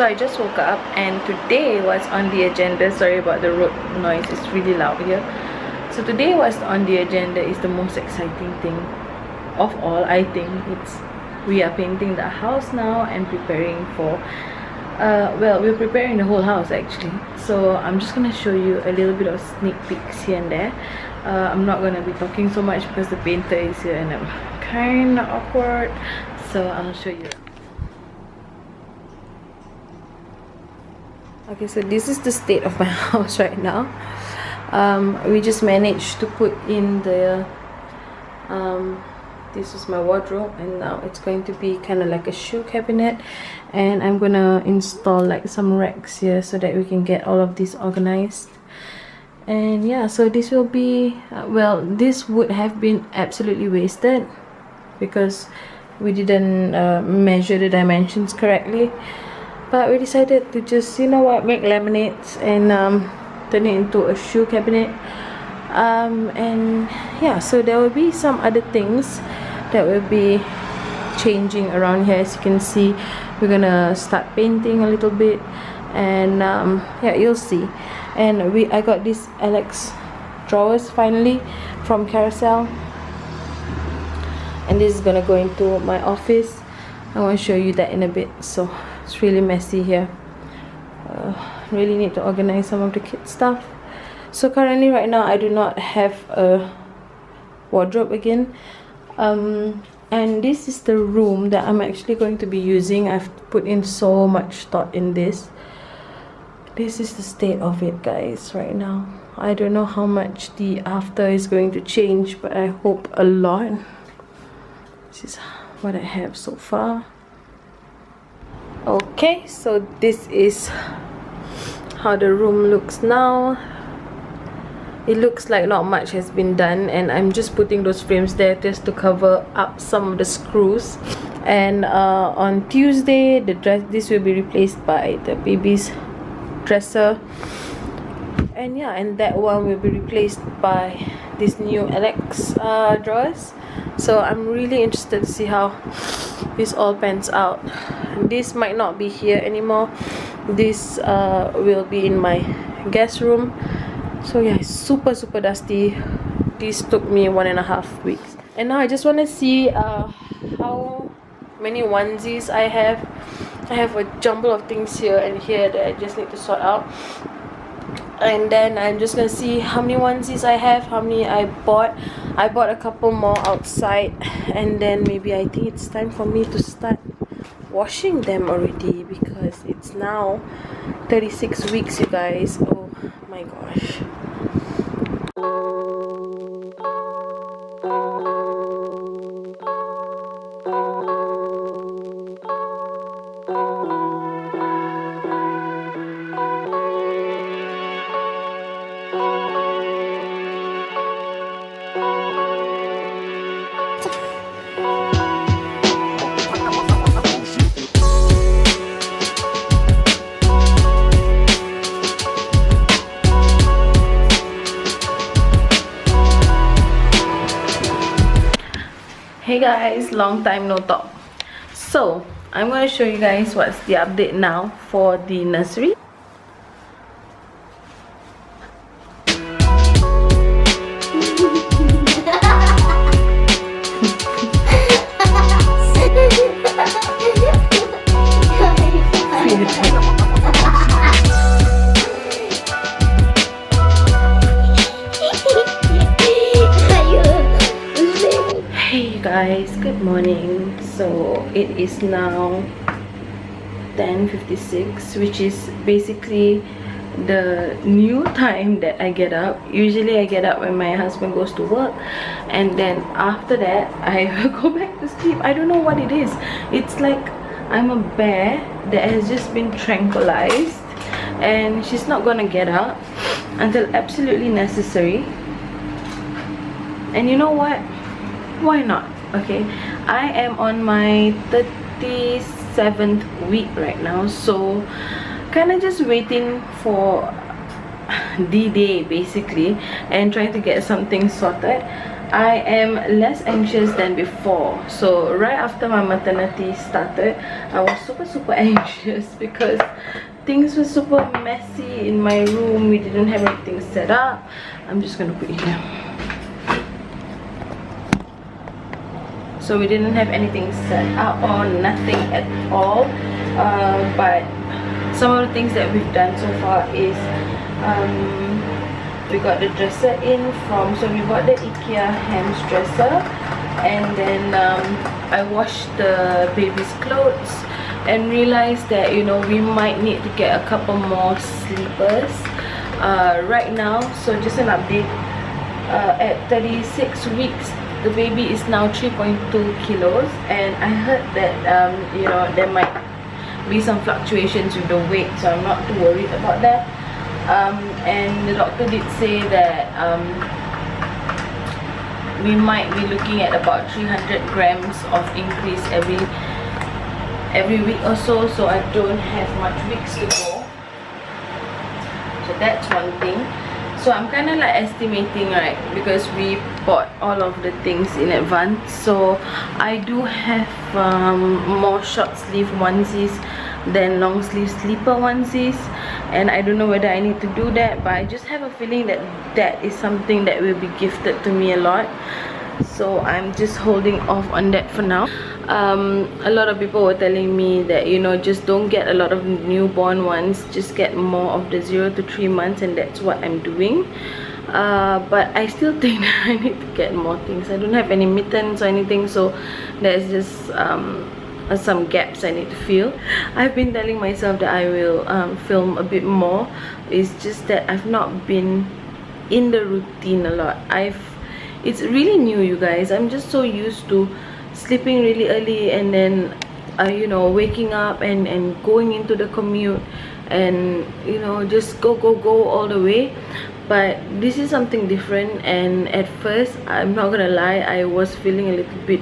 So I just woke up and today was on the agenda. Sorry about the road noise, it's really loud here. So today was on the agenda is the most exciting thing of all. I think it's we are painting the house now and preparing for well, we're preparing the whole house actually. So I'm just gonna show you a little bit of sneak peeks here and there. I'm not gonna be talking so much because the painter is here and I'm kind of awkward, so I'll show you. Okay, so this is the state of my house right now. We just managed to put in the this is my wardrobe, and now it's going to be kind of like a shoe cabinet, and I'm gonna install like some racks here so that we can get all of this organized. And yeah, so this will be well, this would have been absolutely wasted because we didn't measure the dimensions correctly, but we decided to just, you know what, make laminates and turn it into a shoe cabinet. And yeah, so there will be some other things that will be changing around here. As you can see, we're gonna start painting a little bit, and yeah, you'll see. And I got these Alex drawers finally from Carousel, and this is gonna go into my office. I want to show you that in a bit. So it's really messy here. Really need to organize some of the kids stuff. So currently right now I do not have a wardrobe again, and this is the room that I'm actually going to be using. I've put in so much thought in this. This is the state of it, guys, right now. I don't know how much the after is going to change, but I hope a lot. This is what I have so far. Okay, so this is how the room looks now. It looks like not much has been done, and I'm just putting those frames there just to cover up some of the screws. And on Tuesday, this will be replaced by the baby's dresser, and yeah, and that one will be replaced by this new Alex drawers. So I'm really interested to see how this all pans out. This might not be here anymore. This will be in my guest room. So yeah, it's super dusty. This took me 1.5 weeks, and now I just want to see how many onesies I have. I have a jumble of things here and here that I just need to sort out, and then I'm just gonna see how many onesies I have, how many I bought. I bought a couple more outside, and then maybe I think it's time for me to start washing them already, because it's now 36 weeks, you guys. Oh my gosh. Hey guys, long time no talk. So I'm going to show you guys what's the update now for the nursery. Guys, good morning. So it is now 10:56, which is basically the new time that I get up. Usually I get up when my husband goes to work, and then after that I go back to sleep. I don't know what it is. It's like I'm a bear that has just been tranquilized, and she's not gonna get up until absolutely necessary. And you know what? Why not? Okay, I am on my 37th week right now, so kind of just waiting for D-Day basically, and trying to get something sorted. I am less anxious than before. So right after my maternity started, I was super anxious because things were super messy in my room. We didn't have everything set up. I'm just gonna put it here. So we didn't have anything set up or nothing at all, but some of the things that we've done so far is we got the dresser in from, so we bought the IKEA Hems dresser, and then I washed the baby's clothes and realized that, you know, we might need to get a couple more sleepers right now. So just an update, at 36 weeks the baby is now 3.2 kilos, and I heard that you know, there might be some fluctuations with the weight, so I'm not too worried about that. And the doctor did say that we might be looking at about 300 grams of increase every week or so. So I don't have much weeks to go, so that's one thing. So I'm kind of like estimating, right, because we bought all of the things in advance. So I do have more short sleeve onesies than long sleeve sleeper onesies, and I don't know whether I need to do that, but I just have a feeling that that is something that will be gifted to me a lot. So I'm just holding off on that for now. A lot of people were telling me that, you know, just don't get a lot of newborn ones, just get more of the 0 to 3 months, and that's what I'm doing. But I still think that I need to get more things. I don't have any mittens or anything, so there's just some gaps I need to fill. I've been telling myself that I will film a bit more. It's just that I've not been in the routine a lot. It's really new, you guys. I'm just so used to sleeping really early, and then you know, waking up and going into the commute, and you know, just go all the way. But this is something different, and at first, I'm not gonna lie, I was feeling a little bit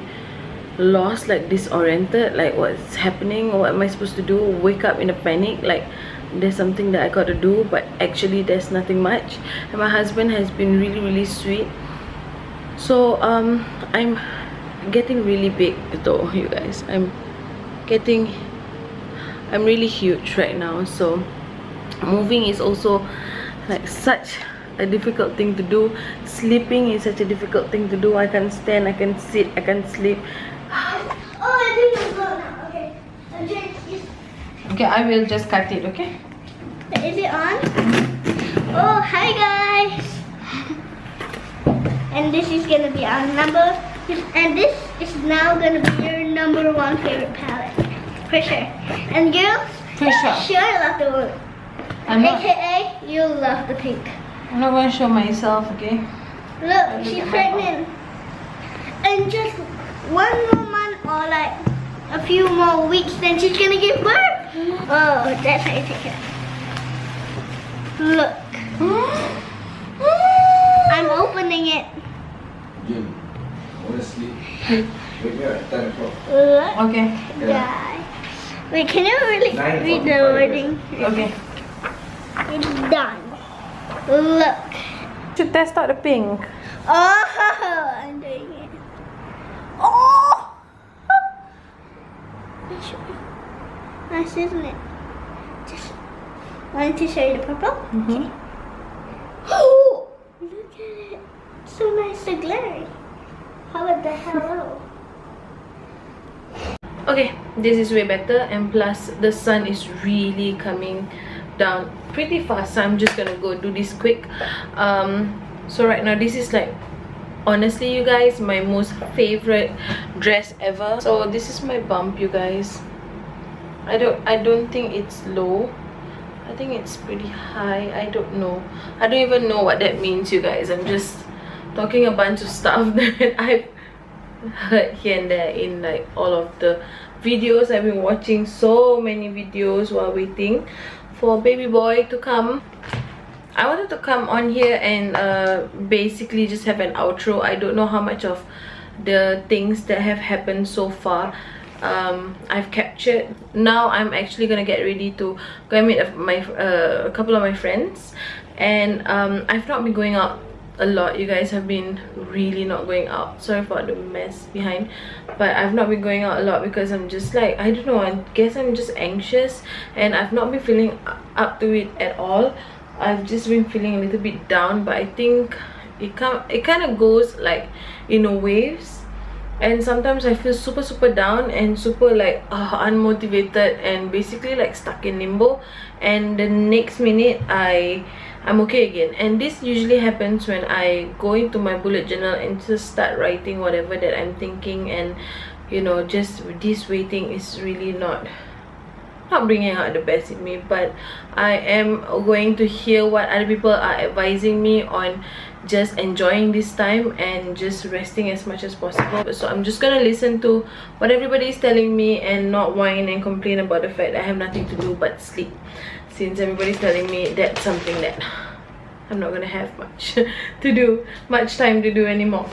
lost, like disoriented, like what's happening, what am I supposed to do? Wake up in a panic, like there's something that I gotta do, but actually there's nothing much. And my husband has been really sweet. So I'm getting really big though, you guys. I'm really huge right now, so moving is also like such a difficult thing to do. Sleeping is such a difficult thing to do. I can stand, I can sit, I can sleep. Oh, I think it's on now. Okay. Okay, I will just cut it, okay? Is it on? Oh, hi guys. And this is gonna be our and this is now gonna be your #1 favorite palette, for sure. And girls, For sure. love the blue. AKA, you love the pink. I'm not gonna show myself, okay? Look, she's pregnant. And just 1 more month or like a few more weeks, then she's gonna give birth. Oh, that's how you take care. Look. I'm opening it. Jim, honestly, wake me up at 10 o'clock. Look. Okay. Yeah. Wait, can you really read the 9:45. wording? Okay. It's done. Look. Should test out the pink. Oh, I'm doing it. Oh! Nice, isn't it? Just wanted to show you the purple. Okay. Oh! Look at it. So nice and glary. How about the hello? Okay, this is way better, and plus the sun is really coming down pretty fast, so I'm just gonna go do this quick. So right now, this is like, honestly you guys, my most favorite dress ever. So this is my bump, you guys. I don't think it's low. I think it's pretty high. I don't know. I don't even know what that means, you guys. I'm just talking a bunch of stuff that I've heard here and there in like all of the videos. I've been watching so many videos while waiting for baby boy to come. I wanted to come on here and basically just have an outro. I don't know how much of the things that have happened so far I've captured. Now I'm actually gonna get ready to go and meet a couple of my friends, and I've not been going out a lot. You guys have been really not going out. Sorry for the mess behind, but I've not been going out a lot because I'm just like, I don't know, I guess I'm just anxious and I've not been feeling up to it at all. I've just been feeling a little bit down, but I think it kind of goes like in waves, and sometimes I feel super down and super like unmotivated and basically like stuck in limbo, and the next minute I'm okay again. And this usually happens when I go into my bullet journal and just start writing whatever that I'm thinking, and you know, just this waiting is really not bringing out the best in me. But I am going to hear what other people are advising me on, just enjoying this time and just resting as much as possible. So I'm just gonna listen to what everybody is telling me and not whine and complain about the fact that I have nothing to do but sleep, since everybody's telling me that's something that I'm not gonna have much time to do anymore.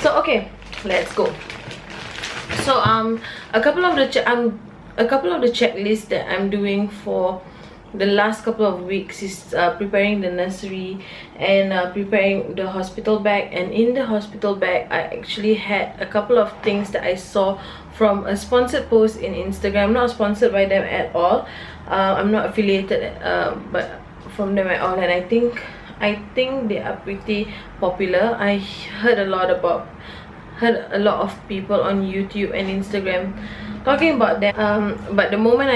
So okay, let's go. So a couple of the checklists that I'm doing for the last couple of weeks is preparing the nursery and preparing the hospital bag. And in the hospital bag, I actually had a couple of things that I saw from a sponsored post in Instagram. Not sponsored by them at all. I'm not affiliated, but from them at all. And I think they are pretty popular. I heard a lot of people on YouTube and Instagram talking about them, but the moment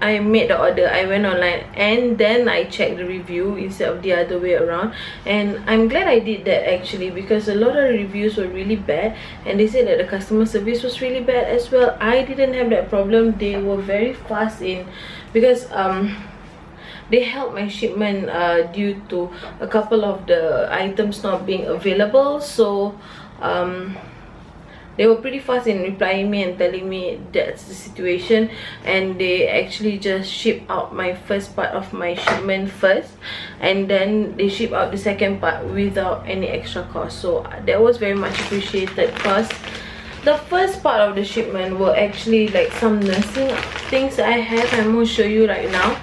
I made the order, I went online and then I checked the review instead of the other way around. And I'm glad I did that actually, because a lot of the reviews were really bad and they said that the customer service was really bad as well. I didn't have that problem. They were very fast in, because they held my shipment due to a couple of the items not being available. So they were pretty fast in replying me and telling me that's the situation, and they actually just shipped out my first part of my shipment first, and then they shipped out the second part without any extra cost. So that was very much appreciated, because the first part of the shipment were actually like some nursing things I have. I'm going to show you right now.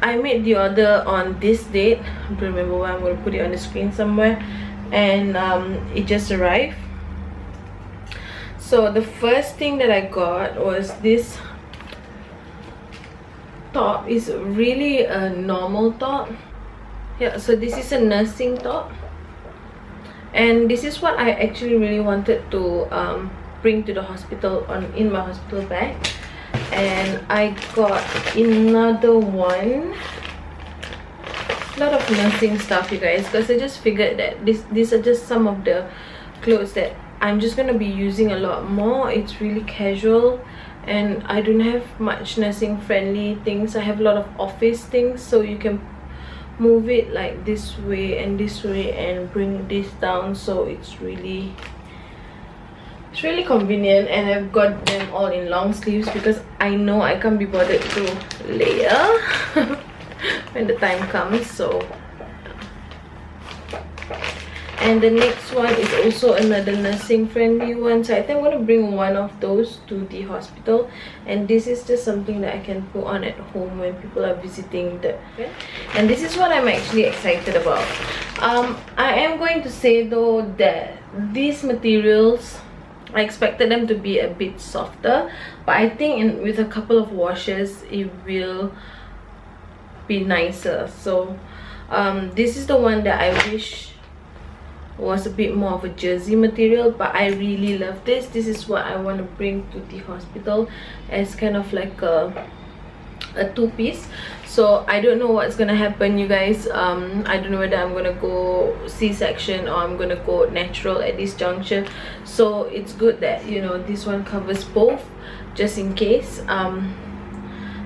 I made the order on this date. I don't remember where. I'm going to put it on the screen somewhere, and it just arrived. So the first thing that I got was this top. It's really a normal top. Yeah, so this is a nursing top, and this is what I actually really wanted to bring to the hospital in my hospital bag. And I got another one. A lot of nursing stuff, you guys, because I just figured that these are just some of the clothes that I'm just gonna be using a lot more. It's really casual and I don't have much nursing friendly things. I have a lot of office things, so you can move it like this way and bring this down. So it's really convenient, and I've got them all in long sleeves because I know I can't be bothered to layer when the time comes. So, and the next one is also another nursing friendly one, so I think I'm going to bring one of those to the hospital. And this is just something that I can put on at home when people are visiting and this is what I'm actually excited about. I am going to say though that these materials, I expected them to be a bit softer, but I think with a couple of washes it will be nicer. So this is the one that I wish was a bit more of a jersey material, but I really love this. This is what I want to bring to the hospital as kind of like a two-piece. So I don't know what's gonna happen, you guys. I don't know whether I'm gonna go C-section or I'm gonna go natural at this juncture. So it's good that, you know, this one covers both, just in case.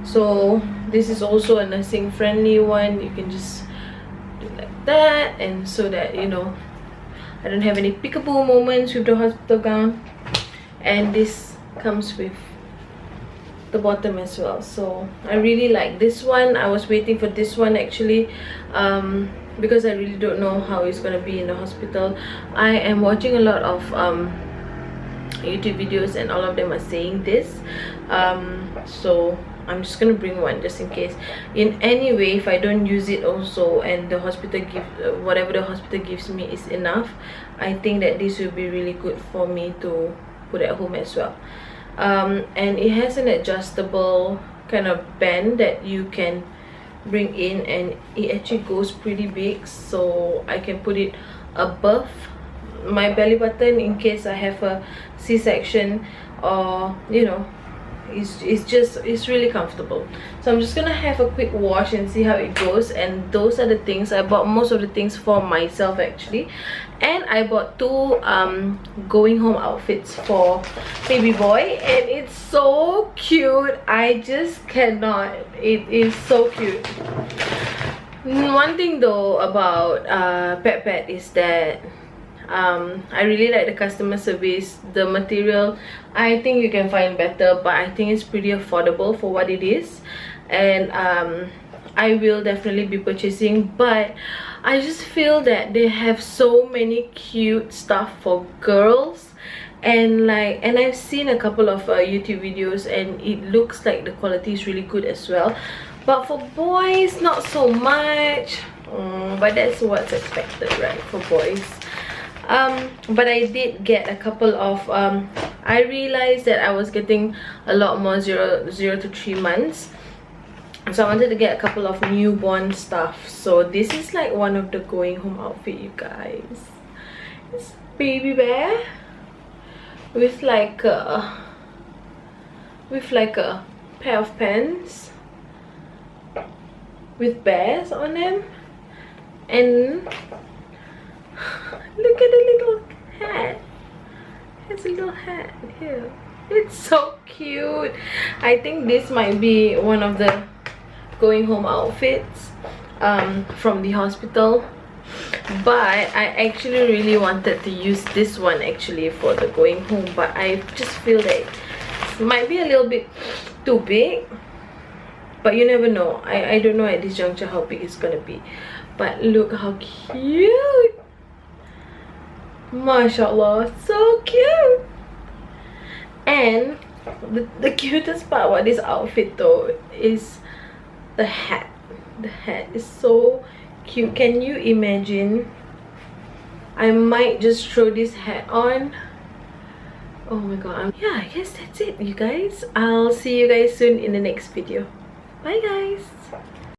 So this is also a nursing friendly one. You can just do like that, and so that, you know, I don't have any peekaboo moments with the hospital gown. And this comes with the bottom as well. So I really like this one. I was waiting for this one actually, because I really don't know how it's gonna be in the hospital. I am watching a lot of YouTube videos and all of them are saying this, so I'm just gonna bring one just in case. In any way, if I don't use it also and the hospital whatever the hospital gives me is enough, I think that this will be really good for me to put at home as well. And it has an adjustable kind of band that you can bring in, and it actually goes pretty big, so I can put it above my belly button in case I have a C-section, or you know, it's really comfortable. So I'm just gonna have a quick wash and see how it goes. And those are the things I bought, most of the things for myself actually. And I bought two going home outfits for baby boy, and it's so cute. I just cannot, it is so cute. One thing though about Pet is that I really like the customer service. The material, I think you can find better, but I think it's pretty affordable for what it is. And I will definitely be purchasing, but I just feel that they have so many cute stuff for girls, and I've seen a couple of YouTube videos, and it looks like the quality is really good as well. But for boys, not so much. But that's what's expected, right, for boys. But I did get a couple of I realized that I was getting a lot more 0 to 3 months, so I wanted to get a couple of newborn stuff. So this is like one of the going home outfit, you guys. It's baby bear with like a pair of pants with bears on them, and look at the little hat. It's a little hat here. It's so cute. I think this might be one of the going home outfits from the hospital, but I actually really wanted to use this one actually for the going home, but I just feel that it might be a little bit too big, but you never know. I don't know at this juncture how big it's gonna be, but look how cute. MashaAllah, so cute. And the cutest part about this outfit though is the hat. The hat is so cute. Can you imagine? I might just throw this hat on. Oh my god. Yeah, I guess that's it, you guys. I'll see you guys soon in the next video. Bye guys.